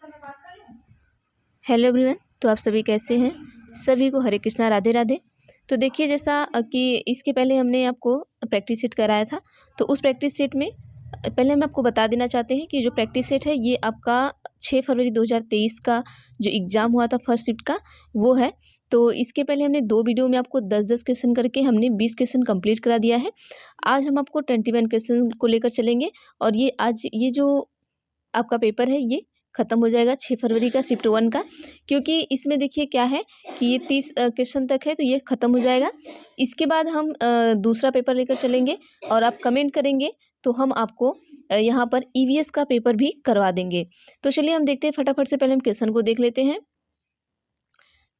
Hello everyone. तो आप सभी कैसे हैं? सभी को हरे कृष्णा, राधे राधे। तो देखिए, जैसा कि इसके पहले हमने आपको प्रैक्टिस सेट कराया था, तो उस प्रैक्टिस सेट में पहले हम आपको बता देना चाहते हैं कि जो प्रैक्टिस सेट है ये आपका 6 फरवरी 2023 का जो एग्ज़ाम हुआ था फर्स्ट शिफ्ट का, वो है। तो इसके पहले हमने 2 वीडियो में आपको 10-10 क्वेश्चन करके हमने 20 क्वेश्चन कंप्लीट करा दिया है। आज हम आपको 21 क्वेश्चन को लेकर चलेंगे और ये जो आपका पेपर है ये ख़त्म हो जाएगा 6 फरवरी का शिफ्ट 1 का, क्योंकि इसमें देखिए क्या है कि ये 30 क्वेश्चन तक है, तो ये ख़त्म हो जाएगा। इसके बाद हम दूसरा पेपर लेकर चलेंगे और आप कमेंट करेंगे तो हम आपको यहाँ पर ईवीएस का पेपर भी करवा देंगे। तो चलिए हम देखते हैं, फटाफट से पहले हम क्वेश्चन को देख लेते हैं।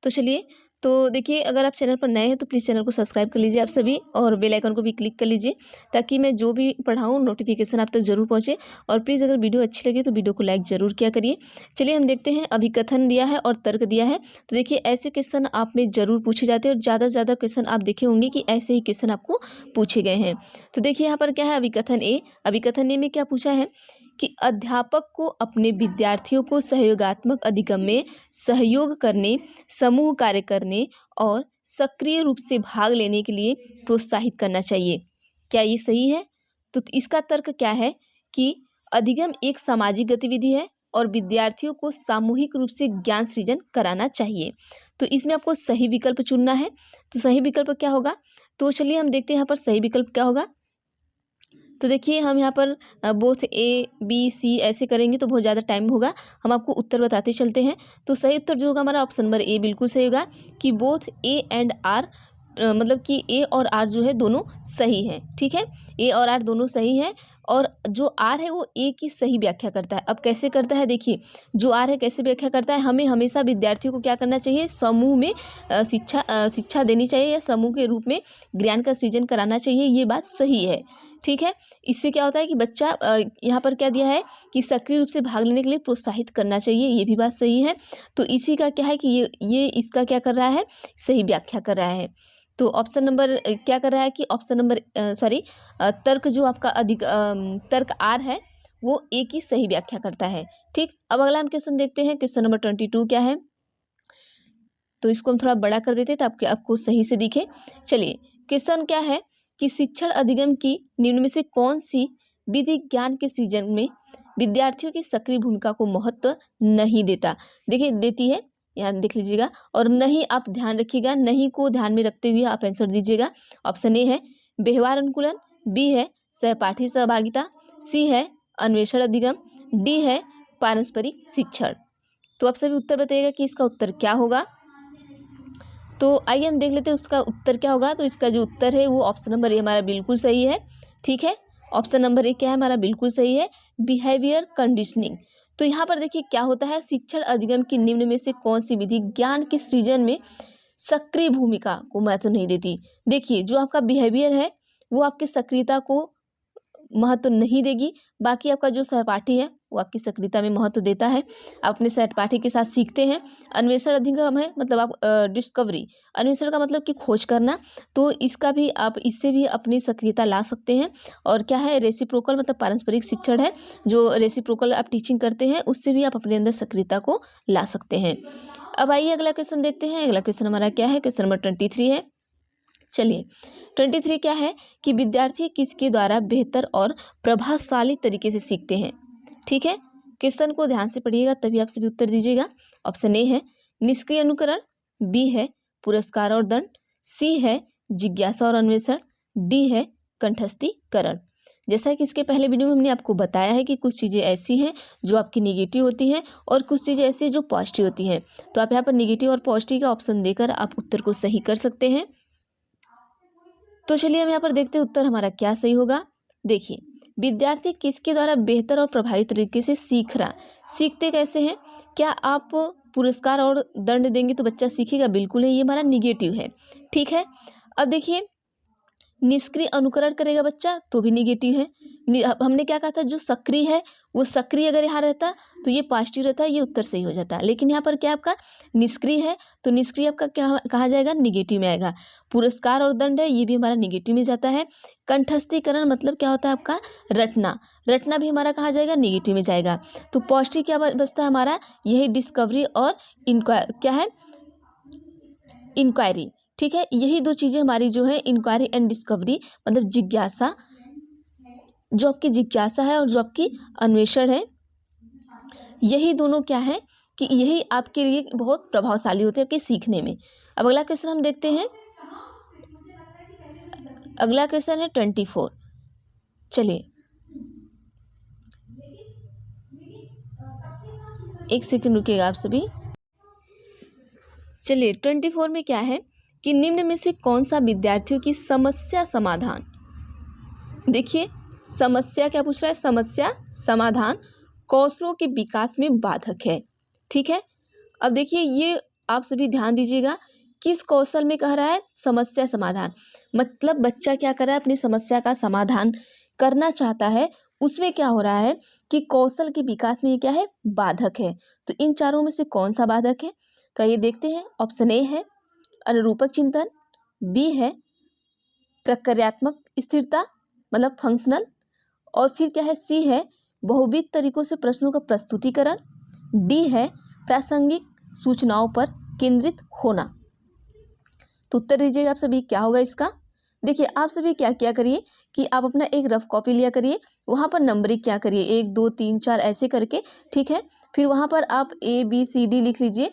तो चलिए, तो देखिए, अगर आप चैनल पर नए हैं तो प्लीज़ चैनल को सब्सक्राइब कर लीजिए आप सभी, और बेल आइकन को भी क्लिक कर लीजिए ताकि मैं जो भी पढ़ाऊँ नोटिफिकेशन आप तक ज़रूर पहुँचे। और प्लीज़ अगर वीडियो अच्छी लगे तो वीडियो को लाइक ज़रूर किया करिए। चलिए हम देखते हैं, अभिकथन दिया है और तर्क दिया है। तो देखिए, ऐसे क्वेश्चन आप में ज़रूर पूछे जाते हैं और ज़्यादा से ज़्यादा क्वेश्चन आप देखे होंगे कि ऐसे ही क्वेश्चन आपको पूछे गए हैं। तो देखिए यहाँ पर क्या है, अभिकथन ए। अभिकथन ए में क्या पूछा है कि अध्यापक को अपने विद्यार्थियों को सहयोगात्मक अधिगम में सहयोग करने, समूह कार्य करने और सक्रिय रूप से भाग लेने के लिए प्रोत्साहित करना चाहिए। क्या ये सही है? तो इसका तर्क क्या है कि अधिगम एक सामाजिक गतिविधि है और विद्यार्थियों को सामूहिक रूप से ज्ञान सृजन कराना चाहिए। तो इसमें आपको सही विकल्प चुनना है। तो सही विकल्प क्या होगा? तो चलिए हम देखते हैं यहाँ पर सही विकल्प क्या होगा। तो देखिए, हम यहाँ पर बोथ ए बी सी ऐसे करेंगे तो बहुत ज़्यादा टाइम होगा, हम आपको उत्तर बताते चलते हैं। तो सही उत्तर जो होगा हमारा ऑप्शन नंबर ए बिल्कुल सही होगा कि बोथ ए एंड आर, मतलब कि ए और आर जो है दोनों सही हैं। ठीक है, ए और आर दोनों सही हैं और जो आर है वो ए की सही व्याख्या करता है। अब कैसे करता है देखिए, जो आर है कैसे व्याख्या करता है, हमें हमेशा विद्यार्थियों को क्या करना चाहिए, समूह में शिक्षा देनी चाहिए या समूह के रूप में ज्ञान का सृजन कराना चाहिए। ये बात सही है। ठीक है, इससे क्या होता है कि बच्चा यहाँ पर क्या दिया है कि सक्रिय रूप से भाग लेने के लिए प्रोत्साहित करना चाहिए, ये भी बात सही है। तो इसी का क्या है कि ये इसका क्या कर रहा है, सही व्याख्या कर रहा है। तो ऑप्शन नंबर क्या कर रहा है कि ऑप्शन नंबर तर्क जो आपका तर्क आर है वो ए की सही व्याख्या करता है। ठीक, अब अगला हम क्वेश्चन देखते हैं। क्वेश्चन नंबर 22 क्या है, तो इसको हम थोड़ा बड़ा कर देते हैं ताकि आपको सही से दिखे। चलिए, क्वेश्चन क्या है कि शिक्षण अधिगम की निम्न में से कौन सी विधि ज्ञान के सृजन में विद्यार्थियों की सक्रिय भूमिका को महत्व नहीं देता। देखिए, देती है, यहाँ देख लीजिएगा, और नहीं आप ध्यान रखिएगा, नहीं को ध्यान में रखते हुए आप आंसर दीजिएगा। ऑप्शन ए है व्यवहार अनुकूलन, बी है सहपाठी सहभागिता, सी है अन्वेषण अधिगम, डी है पारस्परिक शिक्षण। तो आप सभी उत्तर बताइएगा कि इसका उत्तर क्या होगा। तो आइए हम देख लेते हैं उसका उत्तर क्या होगा। तो इसका जो उत्तर है वो ऑप्शन नंबर ए हमारा बिल्कुल सही है। ठीक है, ऑप्शन नंबर ए क्या है हमारा, बिल्कुल सही है, बिहेवियर कंडीशनिंग। तो यहाँ पर देखिए क्या होता है, शिक्षण अधिगम की निम्न में से कौन सी विधि ज्ञान के सृजन में सक्रिय भूमिका को महत्व नहीं देती। देखिए, जो आपका बिहेवियर है वो आपकी सक्रियता को महत्व नहीं देगी, बाकी आपका जो सहपाठी है वो आपकी सक्रियता में महत्व देता है। आप अपने सहपाठी के साथ सीखते हैं। अन्वेषण अधिगम है, मतलब आप डिस्कवरी, अन्वेषण का मतलब कि खोज करना, तो इसका भी आप इससे भी अपनी सक्रियता ला सकते हैं। और क्या है, रेसिप्रोकल मतलब पारस्परिक शिक्षण है, जो रेसिप्रोकल आप टीचिंग करते हैं उससे भी आप अपने अंदर सक्रियता को ला सकते हैं। अब आइए अगला क्वेश्चन देखते हैं। अगला क्वेश्चन हमारा क्या है, क्वेश्चन नंबर 23 है। चलिए, 23 क्या है कि विद्यार्थी किसके द्वारा बेहतर और प्रभावशाली तरीके से सीखते हैं। ठीक है, क्वेश्चन को ध्यान से पढ़िएगा तभी आप सभी उत्तर दीजिएगा। ऑप्शन ए है निष्क्रिय अनुकरण, बी है पुरस्कार और दंड, सी है जिज्ञासा और अन्वेषण, डी है कंठस्थीकरण। जैसा कि इसके पहले वीडियो में हमने आपको बताया है कि कुछ चीज़ें ऐसी हैं जो आपकी निगेटिव होती हैं और कुछ चीज़ें ऐसी हैं जो पॉजिटिव होती हैं। तो आप यहाँ पर निगेटिव और पॉजिटिव का ऑप्शन देकर आप उत्तर को सही कर सकते हैं। तो चलिए हम यहाँ पर देखते हैं उत्तर हमारा क्या सही होगा। देखिए, विद्यार्थी किसके द्वारा बेहतर और प्रभावी तरीके से सीख रहा, सीखते कैसे हैं। क्या आप पुरस्कार और दंड देंगे तो बच्चा सीखेगा, बिल्कुल नहीं, ये हमारा निगेटिव है। ठीक है, अब देखिए, निष्क्रिय अनुकरण करेगा बच्चा तो भी निगेटिव है। हमने क्या कहा था, जो सक्रिय है वो सक्रिय अगर यहाँ रहता तो ये पॉजिटिव रहता, ये उत्तर सही हो जाता। लेकिन यहाँ पर क्या आपका निष्क्रिय है, तो निष्क्रिय आपका क्या कहा जाएगा, निगेटिव में आएगा। पुरस्कार और दंड है, ये भी हमारा निगेटिव में जाता है। कंठस्थीकरण मतलब क्या होता है आपका, रटना, रटना भी हमारा कहा जाएगा निगेटिव में जाएगा। तो पॉजिटिव क्या बचता है हमारा, यही डिस्कवरी और क्या है, इंक्वायरी। ठीक है, यही दो चीज़ें हमारी जो है, इंक्वायरी एंड डिस्कवरी, मतलब जिज्ञासा, जो आपकी जिज्ञासा है और जो आपकी अन्वेषण है, यही दोनों क्या है कि यही आपके लिए बहुत प्रभावशाली होते हैं आपके सीखने में। अब अगला क्वेश्चन हम देखते हैं। अगला क्वेश्चन है 24। चलिए एक सेकंड रुकिएगा आप सभी। चलिए 24 में क्या है कि निम्न में से कौन सा विद्यार्थियों की समस्या समाधान, देखिए समस्या क्या पूछ रहा है, समस्या समाधान कौशलों के विकास में बाधक है। ठीक है, अब देखिए ये आप सभी ध्यान दीजिएगा, किस कौशल में कह रहा है, समस्या समाधान, मतलब बच्चा क्या कर रहा है, अपनी समस्या का समाधान करना चाहता है, उसमें क्या हो रहा है कि कौशल के विकास में ये क्या है, बाधक है। तो इन चारों में से कौन सा बाधक है, तो ये देखते हैं। ऑप्शन ए है अनुरूपक चिंतन, बी है प्रक्रियात्मक स्थिरता मतलब फंक्शनल, और फिर क्या है, सी है बहुविध तरीकों से प्रश्नों का प्रस्तुतिकरण, डी है प्रासंगिक सूचनाओं पर केंद्रित होना। तो उत्तर दीजिएगा आप सभी, क्या होगा इसका। देखिए आप सभी क्या क्या करिए कि आप अपना एक रफ कॉपी लिया करिए, वहाँ पर नंबरिंग क्या करिए 1 2 3 4 ऐसे करके, ठीक है। फिर वहाँ पर आप ABCD लिख लीजिए,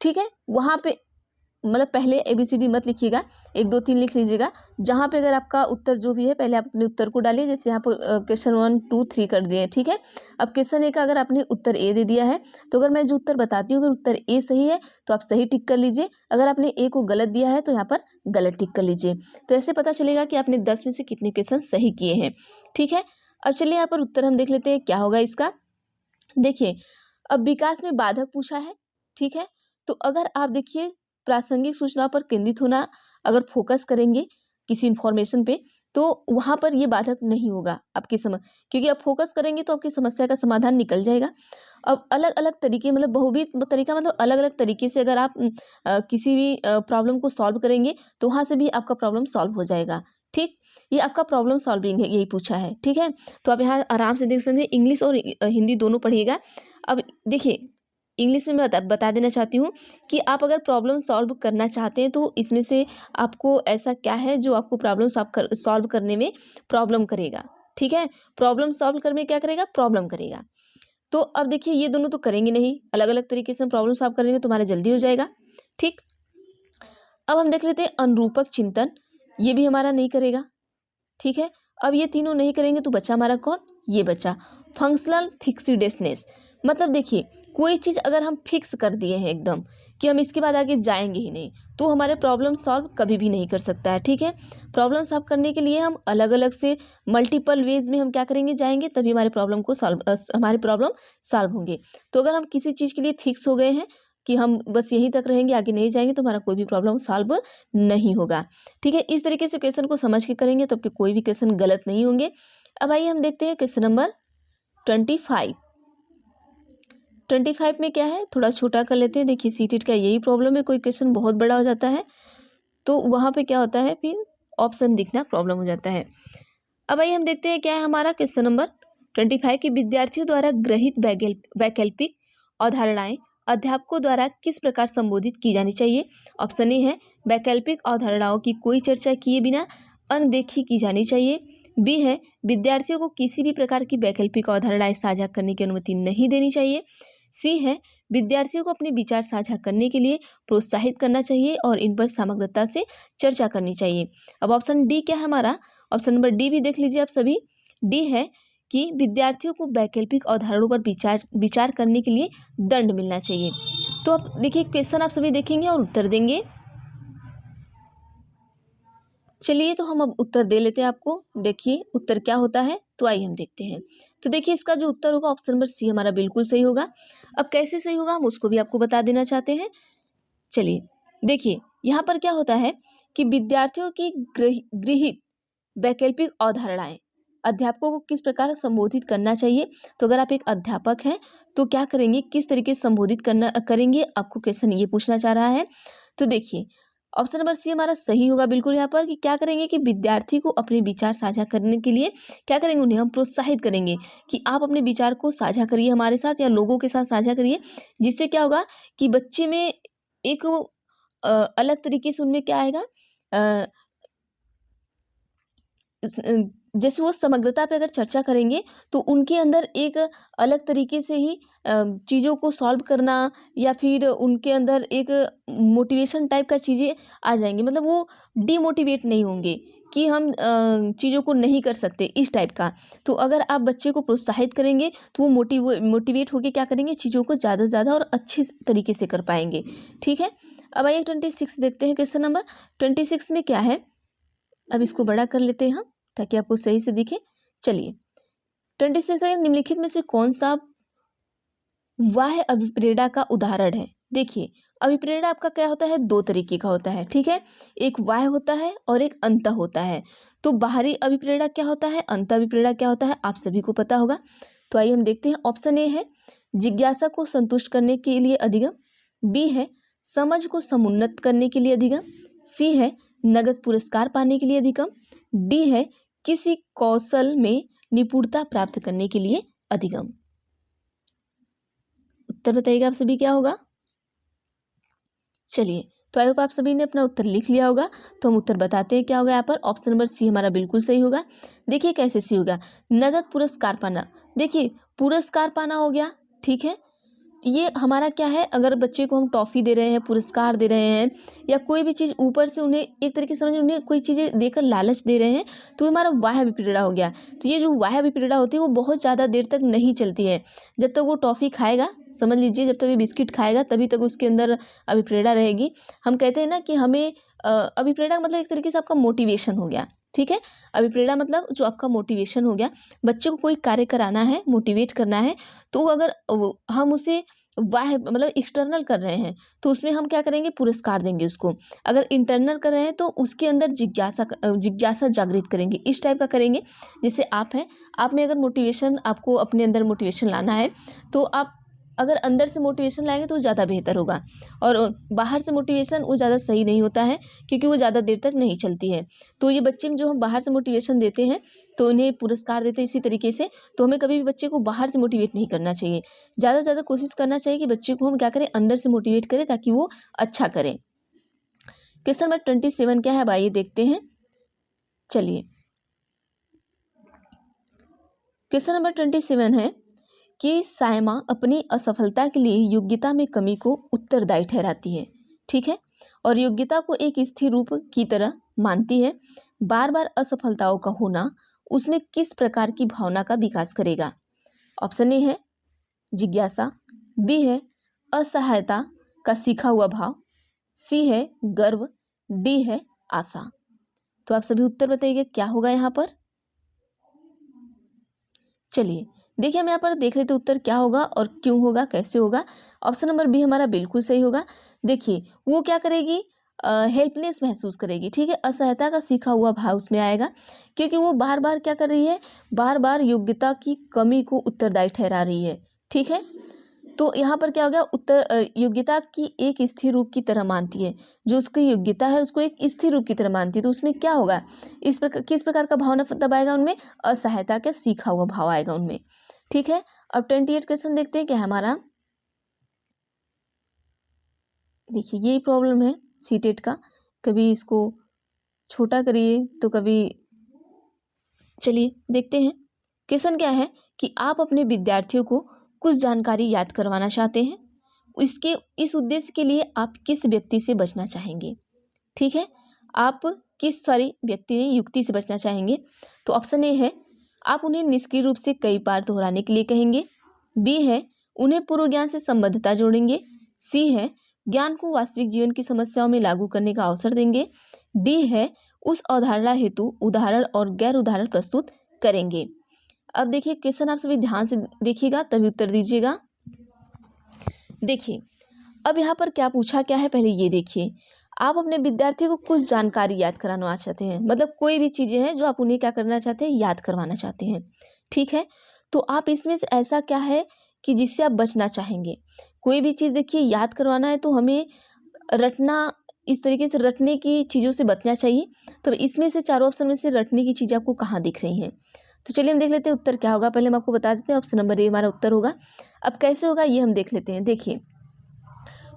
ठीक है। वहाँ पे मतलब पहले ABCD मत लिखिएगा, 1 2 3 लिख लीजिएगा। जहाँ पे अगर आपका उत्तर जो भी है, पहले आप अपने उत्तर को डालिए। जैसे यहाँ पर क्वेश्चन 1 2 3 कर दिए, ठीक है। अब क्वेश्चन ए का अगर आपने उत्तर ए दे दिया है, तो अगर मैं जो उत्तर बताती हूँ, अगर उत्तर ए सही है तो आप सही टिक कर लीजिए, अगर आपने ए को गलत दिया है तो यहाँ पर गलत टिक कर लीजिए। तो ऐसे पता चलेगा कि आपने 10 में से कितने क्वेश्चन सही किए हैं, ठीक है। अब चलिए यहाँ पर उत्तर हम देख लेते हैं क्या होगा इसका। देखिए अब विकास में बाधक पूछा है, ठीक है। तो अगर आप देखिए प्रासंगिक सूचना पर केंद्रित होना, अगर फोकस करेंगे किसी इंफॉर्मेशन पे, तो वहाँ पर ये बाधक नहीं होगा आपकी समझ, क्योंकि आप फोकस करेंगे तो आपकी समस्या का समाधान निकल जाएगा। अब अलग अलग तरीके मतलब बहुविध तरीका मतलब अलग अलग तरीके से अगर आप किसी भी प्रॉब्लम को सॉल्व करेंगे तो वहाँ से भी आपका प्रॉब्लम सॉल्व हो जाएगा, ठीक। ये आपका प्रॉब्लम सॉल्विंग है, यही पूछा है, ठीक है। तो आप यहाँ आराम से देख सकते हैं, इंग्लिश और हिंदी दोनों पढ़िएगा। अब देखिए इंग्लिश में मैं बता देना चाहती हूँ कि आप अगर प्रॉब्लम सॉल्व करना चाहते हैं तो इसमें से आपको ऐसा क्या है जो आपको प्रॉब्लम सॉल्व करने में प्रॉब्लम करेगा, ठीक है। प्रॉब्लम सॉल्व करने में क्या करेगा, प्रॉब्लम करेगा। तो अब देखिए ये दोनों तो करेंगे नहीं, अलग अलग तरीके से हम प्रॉब्लम सॉल्व करेंगे तो हमारा जल्दी हो जाएगा, ठीक। अब हम देख लेते हैं अनुरूपक चिंतन, ये भी हमारा नहीं करेगा, ठीक है। अब ये तीनों नहीं करेंगे तो बचा हमारा कौन, ये बचा फंक्शनल फिक्सिडेसनेस। मतलब देखिए कोई चीज़ अगर हम फिक्स कर दिए हैं एकदम कि हम इसके बाद आगे जाएंगे ही नहीं, तो हमारे प्रॉब्लम सॉल्व कभी भी नहीं कर सकता है, ठीक है। प्रॉब्लम सॉल्व करने के लिए हम अलग अलग से मल्टीपल वेज में हम क्या करेंगे, जाएंगे, तभी हमारे प्रॉब्लम सॉल्व होंगे। तो अगर हम किसी चीज़ के लिए फिक्स हो गए हैं कि हम बस यहीं तक रहेंगे, आगे नहीं जाएंगे, तो हमारा कोई भी प्रॉब्लम सॉल्व नहीं होगा, ठीक है। इस तरीके से क्वेश्चन को समझ के करेंगे तो आपके कोई भी क्वेश्चन गलत नहीं होंगे। अब आइए हम देखते हैं क्वेश्चन नंबर 25। 25 में क्या है, थोड़ा छोटा कर लेते हैं। देखिए सीटेट का यही प्रॉब्लम है, कोई क्वेश्चन बहुत बड़ा हो जाता है तो वहाँ पे क्या होता है, फिर ऑप्शन दिखना प्रॉब्लम हो जाता है। अब आइए हम देखते हैं क्या है हमारा क्वेश्चन नंबर 25 की विद्यार्थियों द्वारा ग्रहित वैकल्पिक अवधारणाएं अध्यापकों द्वारा किस प्रकार संबोधित की जानी चाहिए। ऑप्शन ए है वैकल्पिक अवधारणाओं की कोई चर्चा किए बिना अनदेखी की जानी चाहिए, बी है विद्यार्थियों को किसी भी प्रकार की वैकल्पिक अवधारणाएं साझा करने की अनुमति नहीं देनी चाहिए, सी है विद्यार्थियों को अपने विचार साझा करने के लिए प्रोत्साहित करना चाहिए और इन पर समग्रता से चर्चा करनी चाहिए। अब ऑप्शन डी क्या है हमारा, ऑप्शन नंबर डी भी देख लीजिए आप सभी। डी है कि विद्यार्थियों को वैकल्पिक अवधारणाओं पर विचार करने के लिए दंड मिलना चाहिए। तो अब देखिए क्वेश्चन आप सभी देखेंगे और उत्तर देंगे। चलिए तो हम अब उत्तर दे लेते हैं आपको, देखिए उत्तर क्या होता है, तो आइए हम देखते हैं। तो देखिए इसका जो उत्तर होगा ऑप्शन नंबर सी हमारा बिल्कुल सही होगा। अब कैसे सही होगा हम उसको भी आपको बता देना चाहते हैं। चलिए देखिए यहाँ पर क्या होता है कि विद्यार्थियों की गृहित वैकल्पिक अवधारणाएं, अध्यापकों को किस प्रकार संबोधित करना चाहिए। तो अगर आप एक अध्यापक हैं तो क्या करेंगे, किस तरीके से संबोधित करेंगे, आपको क्वेश्चन ये पूछना चाह रहा है। तो देखिए ऑप्शन नंबर सी हमारा सही होगा बिल्कुल यहाँ पर, कि क्या करेंगे कि विद्यार्थी को अपने विचार साझा करने के लिए क्या करेंगे, उन्हें हम प्रोत्साहित करेंगे कि आप अपने विचार को साझा करिए हमारे साथ या लोगों के साथ साझा करिए, जिससे क्या होगा कि बच्चे में एक अलग तरीके से उनमें क्या आएगा, जैसे वो समग्रता पे अगर चर्चा करेंगे तो उनके अंदर एक अलग तरीके से ही चीज़ों को सॉल्व करना या फिर उनके अंदर एक मोटिवेशन टाइप का चीज़ें आ जाएंगी, मतलब वो डीमोटिवेट नहीं होंगे कि हम चीज़ों को नहीं कर सकते इस टाइप का। तो अगर आप बच्चे को प्रोत्साहित करेंगे तो वो मोटिवेट होकर क्या करेंगे, चीज़ों को ज़्यादा से ज़्यादा और अच्छे तरीके से कर पाएंगे। ठीक है, अब आइए 26 देखते हैं। क्वेश्चन नंबर 26 में क्या है, अब इसको बड़ा कर लेते हैं हम ताकि आपको सही से दिखे। चलिए 26 है, निम्नलिखित में से कौन सा वाह्य अभिप्रेरणा का उदाहरण है। देखिए अभिप्रेरणा आपका क्या होता है, दो तरीके का होता है। ठीक है, एक बाह्य होता है और एक अंतः होता है। तो बाहरी अभिप्रेरणा क्या होता है, अंतः अभिप्रेरणा क्या होता है, आप सभी को पता होगा। तो आइए हम देखते हैं। ऑप्शन ए है जिज्ञासा को संतुष्ट करने के लिए अधिगम, बी है समझ को समुन्नत करने के लिए अधिगम, सी है नगद पुरस्कार पाने के लिए अधिगम, डी है किसी कौशल में निपुणता प्राप्त करने के लिए अधिगम। उत्तर बताइएगा आप सभी क्या होगा। चलिए तो आई होप आप सभी ने अपना उत्तर लिख लिया होगा। तो हम उत्तर बताते हैं क्या होगा यहाँ पर। ऑप्शन नंबर सी हमारा बिल्कुल सही होगा। देखिए कैसे सी होगा, नगद पुरस्कार पाना। देखिए पुरस्कार पाना हो गया, ठीक है, ये हमारा क्या है, अगर बच्चे को हम टॉफ़ी दे रहे हैं, पुरस्कार दे रहे हैं या कोई भी चीज़ ऊपर से उन्हें एक तरीके से समझिए, उन्हें कोई चीज़ें देकर लालच दे रहे हैं, तो हमारा वाह्य अभिप्रेरणा हो गया। तो ये जो वाह्य अभिप्रेरणा होती है वो बहुत ज़्यादा देर तक नहीं चलती है। जब तक वो टॉफ़ी खाएगा, समझ लीजिए जब तक ये बिस्किट खाएगा तभी तक उसके अंदर अभिप्रेरणा रहेगी। हम कहते हैं ना कि हमें अभिप्रेरणा मतलब एक तरीके से आपका मोटिवेशन हो गया। ठीक है, अभिप्रेरणा मतलब जो आपका मोटिवेशन हो गया, बच्चे को कोई कार्य कराना है, मोटिवेट करना है, तो अगर हम उसे वाह्य मतलब एक्सटर्नल कर रहे हैं तो उसमें हम क्या करेंगे, पुरस्कार देंगे उसको। अगर इंटरनल कर रहे हैं तो उसके अंदर जिज्ञासा जागृत करेंगे, इस टाइप का करेंगे। जैसे आप हैं, आप में अगर मोटिवेशन, आपको अपने अंदर मोटिवेशन लाना है तो आप अगर अंदर से मोटिवेशन लाएंगे तो ज़्यादा बेहतर होगा, और बाहर से मोटिवेशन वो ज़्यादा सही नहीं होता है क्योंकि वो ज़्यादा देर तक नहीं चलती है। तो ये बच्चे में जो हम बाहर से मोटिवेशन देते हैं तो उन्हें पुरस्कार देते हैं इसी तरीके से। तो हमें कभी भी बच्चे को बाहर से मोटिवेट नहीं करना चाहिए, ज़्यादा से ज़्यादा कोशिश करना चाहिए कि बच्चे को हम क्या करें, अंदर से मोटिवेट करें ताकि वो अच्छा करें। क्वेश्चन नंबर 27 क्या है, अब आइए देखते हैं। चलिए क्वेश्चन नंबर 27 है कि सायमा अपनी असफलता के लिए योग्यता में कमी को उत्तरदायी ठहराती है। ठीक है, और योग्यता को एक स्थिर रूप की तरह मानती है। बार बार असफलताओं का होना उसमें किस प्रकार की भावना का विकास करेगा। ऑप्शन ए है जिज्ञासा, बी है असहायता का सीखा हुआ भाव, सी है गर्व, डी है आशा। तो आप सभी उत्तर बताइए क्या होगा यहाँ पर। चलिए देखिए हम यहाँ पर देख लेते उत्तर क्या होगा और क्यों होगा, कैसे होगा। ऑप्शन नंबर बी हमारा बिल्कुल सही होगा। देखिए वो क्या करेगी, हेल्पलेस महसूस करेगी। ठीक है, असहायता का सीखा हुआ भाव उसमें आएगा क्योंकि वो बार बार क्या कर रही है, बार बार योग्यता की कमी को उत्तरदायी ठहरा रही है। ठीक है, तो यहाँ पर क्या हो गया, योग्यता की एक स्थिर रूप की तरह मानती है, जो उसकी योग्यता है उसको एक स्थिर रूप की तरह मानती है। तो उसमें क्या होगा, इस प्रकार किस प्रकार का भावना तब आएगा उनमें, असहायता का सीखा हुआ भाव आएगा उनमें। ठीक है, अब 28 क्वेश्चन देखते हैं क्या है हमारा। देखिए यही प्रॉब्लम है सीटेट का, कभी इसको छोटा करिए तो कभी। चलिए देखते हैं क्वेश्चन क्या है कि आप अपने विद्यार्थियों को कुछ जानकारी याद करवाना चाहते हैं, इस उद्देश्य के लिए आप किस व्यक्ति से बचना चाहेंगे। ठीक है, आप व्यक्ति ने युक्ति से बचना चाहेंगे। तो ऑप्शन ए है आप उन्हें निष्क्रिय रूप से कई बार दोहराने के लिए कहेंगे, बी है उन्हें पूर्व ज्ञान से संबद्धता जोड़ेंगे, सी है ज्ञान को वास्तविक जीवन की समस्याओं में लागू करने का अवसर देंगे, डी है उस अवधारणा हेतु उदाहरण और गैर उदाहरण प्रस्तुत करेंगे। अब देखिए क्वेश्चन आप सभी ध्यान से देखिएगा तभी उत्तर दीजिएगा। देखिए अब यहाँ पर क्या पूछा क्या है, पहले ये देखिए, आप अपने विद्यार्थियों को कुछ जानकारी याद कराना चाहते हैं, मतलब कोई भी चीज़ें हैं जो आप उन्हें क्या करना चाहते हैं, याद करवाना चाहते हैं। ठीक है, तो आप इसमें से ऐसा क्या है कि जिससे आप बचना चाहेंगे। कोई भी चीज़ देखिए याद करवाना है तो हमें रटना, इस तरीके से रटने की चीज़ों से बचना चाहिए। तो इसमें से चारों ऑप्शन में से रटने की चीज़ आपको कहाँ दिख रही हैं। तो चलिए हम देख लेते हैं उत्तर क्या होगा। पहले हम आपको बता देते हैं, ऑप्शन नंबर ए हमारा उत्तर होगा। अब कैसे होगा ये हम देख लेते हैं। देखिए,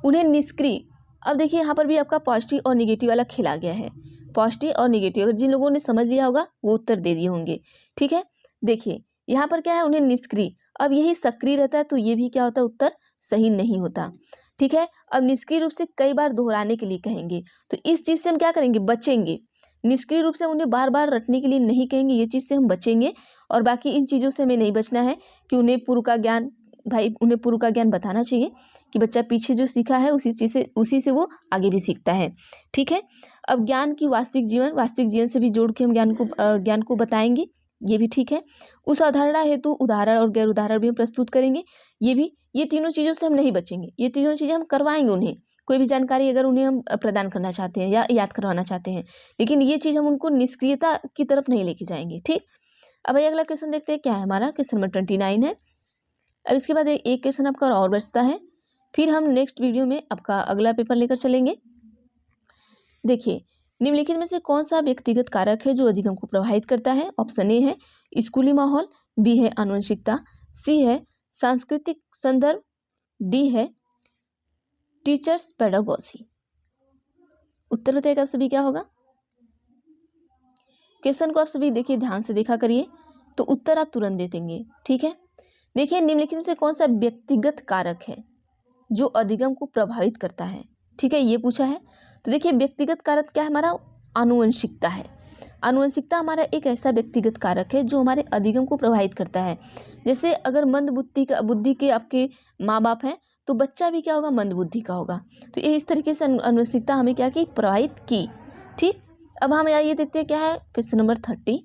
उन्हें निष्क्रिय, अब देखिए यहाँ पर भी आपका पॉजिटिव और निगेटिव वाला खेला गया है। पॉजिटिव और निगेटिव, अगर जिन लोगों ने समझ लिया होगा वो उत्तर दे दिए होंगे। ठीक है, देखिए यहाँ पर क्या है, उन्हें निष्क्रिय, अब यही सक्रिय रहता है तो ये भी क्या होता है, उत्तर सही नहीं होता। ठीक है, अब निष्क्रिय रूप से कई बार दोहराने के लिए कहेंगे तो इस चीज़ से हम क्या करेंगे, बचेंगे। निष्क्रिय रूप से उन्हें बार बार रटने के लिए नहीं कहेंगे, ये चीज़ से हम बचेंगे। और बाकी इन चीज़ों से हमें नहीं बचना है कि उन्हें पूर्व का ज्ञान, भाई उन्हें पूर्व का ज्ञान बताना चाहिए कि बच्चा पीछे जो सीखा है उसी से वो आगे भी सीखता है। ठीक है, अब ज्ञान की वास्तविक जीवन से भी जोड़ के हम ज्ञान को बताएंगे, ये भी ठीक है। उस अवधारणा हेतु उदाहरण और गैर उदाहरण भी हम प्रस्तुत करेंगे, ये तीनों चीज़ों से हम नहीं बचेंगे। ये तीनों चीज़ें हम करवाएंगे उन्हें, कोई भी जानकारी अगर उन्हें हम प्रदान करना चाहते हैं या याद करवाना चाहते हैं, लेकिन ये चीज़ हम उनको निष्क्रियता की तरफ नहीं लेके जाएंगे। ठीक, अब भाई अगला क्वेश्चन देखते हैं क्या है हमारा। क्वेश्चन नंबर 29 है। अब इसके बाद एक क्वेश्चन आपका और बचता है, फिर हम नेक्स्ट वीडियो में आपका अगला पेपर लेकर चलेंगे। देखिए, निम्नलिखित में से कौन सा व्यक्तिगत कारक है जो अधिगम को प्रभावित करता है। ऑप्शन ए है स्कूली माहौल, बी है आनुवंशिकता, सी है सांस्कृतिक संदर्भ, डी है टीचर्स पेडागोजी। उत्तर बताइएगा आप सभी क्या होगा। क्वेश्चन को आप सभी देखिए, ध्यान से देखा करिए तो उत्तर आप तुरंत दे देंगे। ठीक है, देखिए निम्नलिखित में से कौन सा व्यक्तिगत कारक है जो अधिगम को प्रभावित करता है। ठीक है, ये पूछा है। तो देखिए व्यक्तिगत कारक क्या है हमारा, आनुवंशिकता है। आनुवंशिकता हमारा एक ऐसा व्यक्तिगत कारक है जो हमारे अधिगम को प्रभावित करता है। जैसे अगर मंद बुद्धि के आपके माँ बाप हैं तो बच्चा भी क्या होगा, मंद बुद्धि का होगा। तो ये इस तरीके से आनुवंशिकता हमें क्या की, प्रभावित की। ठीक, अब हम ये देखते हैं क्या है क्वेश्चन नंबर 30।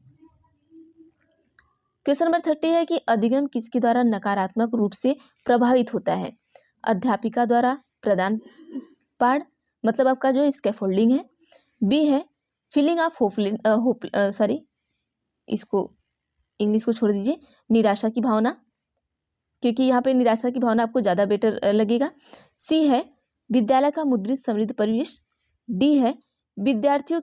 क्वेश्चन नंबर 30 है कि अधिगम किसके द्वारा नकारात्मक रूप से प्रभावित होता है। अध्यापिका द्वारा प्रदान पाठ, मतलब आपका जो स्कैफोल्डिंग है। बी है फीलिंग ऑफ इसको इंग्लिश को छोड़ दीजिए, निराशा की भावना, क्योंकि यहाँ पे निराशा की भावना आपको ज़्यादा बेटर लगेगा। सी है विद्यालय का मुद्रित समृद्ध परिवेश। डी है विद्यार्थियों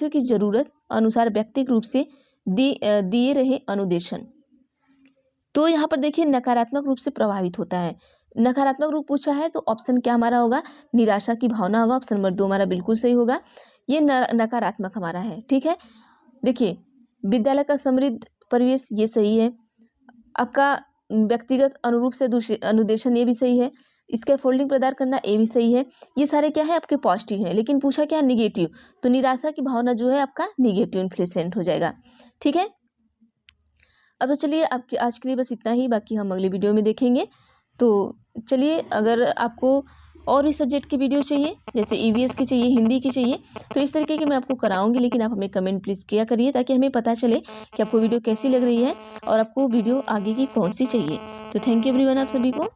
की जरूरत अनुसार व्यक्तिगत रूप से दिए रहे अनुदेशन। तो यहाँ पर देखिए नकारात्मक रूप से प्रभावित होता है। नकारात्मक रूप पूछा है तो ऑप्शन क्या हमारा होगा, निराशा की भावना होगा। ऑप्शन नंबर 2 हमारा बिल्कुल सही होगा, ये नकारात्मक हमारा है। ठीक है, देखिए विद्यालय का समृद्ध परिवेश ये सही है, आपका व्यक्तिगत अनुरूप से अनुदेशन ये भी सही है, इसके फोल्डिंग प्रदान करना ये भी सही है। ये सारे क्या है आपके पॉजिटिव है, लेकिन पूछा क्या निगेटिव, तो निराशा की भावना जो है आपका निगेटिव इन्फ्लुएंट हो जाएगा। ठीक है, अब तो चलिए आपके आज के लिए बस इतना ही, बाकी हम अगले वीडियो में देखेंगे। तो चलिए, अगर आपको और भी सब्जेक्ट की वीडियो चाहिए, जैसे ईवीएस की चाहिए, हिंदी की चाहिए, तो इस तरीके की मैं आपको कराऊंगी, लेकिन आप हमें कमेंट प्लीज़ किया करिए ताकि हमें पता चले कि आपको वीडियो कैसी लग रही है और आपको वीडियो आगे की कौन सी चाहिए। तो थैंक यू एवरीवन आप सभी को।